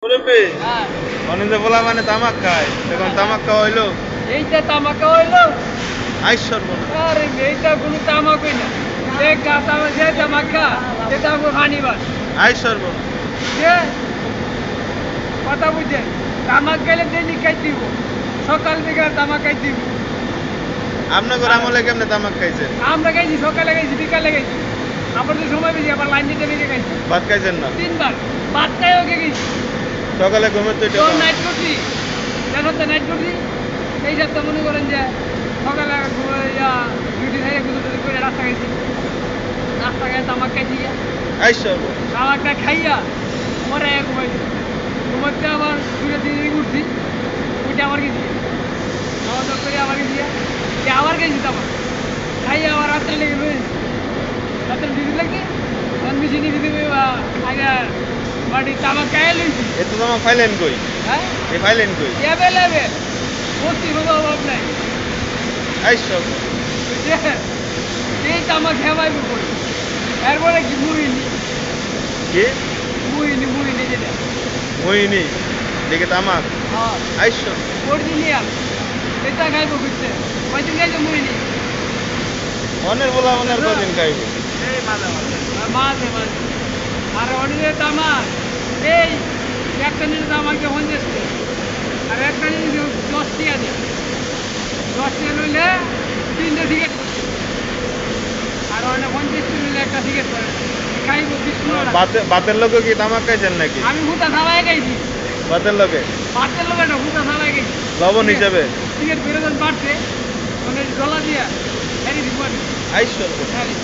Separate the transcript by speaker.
Speaker 1: মুরব্বি
Speaker 2: হ্যাঁ,
Speaker 1: অনিন্দ বলা মানে তামাক খায় এখন তামাক খাওয়া হইলো
Speaker 2: এইটা তামাক হইলো।
Speaker 1: আইস সর্বনা
Speaker 2: আরে এইটা কোনো তামাকই না। এই তামাক যে তামাক খা এটা আমার হানিবার।
Speaker 1: আইস সর্বনা
Speaker 2: যে কথা বুঝেন, তামাক গেলে ডেলি খাই দিব, সকাল থেকে তামাক খাই দিব।
Speaker 1: আপনার আমলে কেমনে তামাক খাইছেন
Speaker 2: আমরা খাইছি, সকালে খাইছি, বিকালে খাইছি, আবার তো সময় বেশি, আবার লাইন দিতে বেগে খাইছি
Speaker 1: ভাত খাইছেন না
Speaker 2: 3 বার। বাদটাই ওকে গেছি,
Speaker 1: সকালে ঘুমের তো
Speaker 2: তো নাইট করছি, জানো তো নাইট করছি। এই সপ্তাহ মনে করেন যে সকালে ডিউটি থেকে গুলো করে রাস্তা খাইছি, রাস্তা খাই তামাক খাইছি গিয়া,
Speaker 1: আইস সর্বনা
Speaker 2: তামাকটা খাইয়া পরে ঘুমাইছি, ঘুমাতে আবার 2-3 দিন উঠছি, উঠে আবার গেছি, খাওয়া দাওয়া করে আবার গেছি, আবার গেছি তামাক খাইয়া আবার রাত্রে লেগে রয়েছি, রাত্রে ডিউটি লাগছে, তখন মেশিনে দিতে আগে বাড়ি তামাক খাইয়া লইছি।
Speaker 1: এত তামাক ফাইলেন কই
Speaker 2: হ্যাঁ,
Speaker 1: এই ফাইলেন কই
Speaker 2: অ্যাভেলেবেল, বস্তির কোনো অভাব নাই।
Speaker 1: আইস সর্বনা
Speaker 2: এই তামাক খেমাইব করি, এরপরে কি মুড়িনি
Speaker 1: কি
Speaker 2: মুড়িনি যেটা,
Speaker 1: মইনি দেখে তামাক
Speaker 2: হ্যাঁ
Speaker 1: আইস সর্বনা
Speaker 2: অরিজিনিয়াল, এটা খাইব বুঝছে, কয়দিন খাইছে মুড়িনি,
Speaker 1: অনের বলা অনের কদিন খাইব
Speaker 2: মাঝে মাঝে। আর অরিজিনাল তামাক এই একটা নিলে তামাকে 50 টাকা, আর একটা নিলে 10 টাকা দেয়, 10 টাকা নিলে 3টে টিকিট করছে, আর অনেক 50 টাকা নিলে একটা টিকিট করে খাইব 20 টাকা।
Speaker 1: বাতের লোকে কি তামাক খাইছেন নাকি
Speaker 2: আমি হুতা খাওয়াই খাইছি,
Speaker 1: বাতের লোকে
Speaker 2: বাচ্চার লোক একটা হুতা খাওয়াই খাইছি,
Speaker 1: লবণ হিসাবে
Speaker 2: টিকিট বেরোজন বাড়ছে, মানে ডলা দিয়া হ্যারি দিব
Speaker 1: আইস সর্বনা
Speaker 2: হ্যারি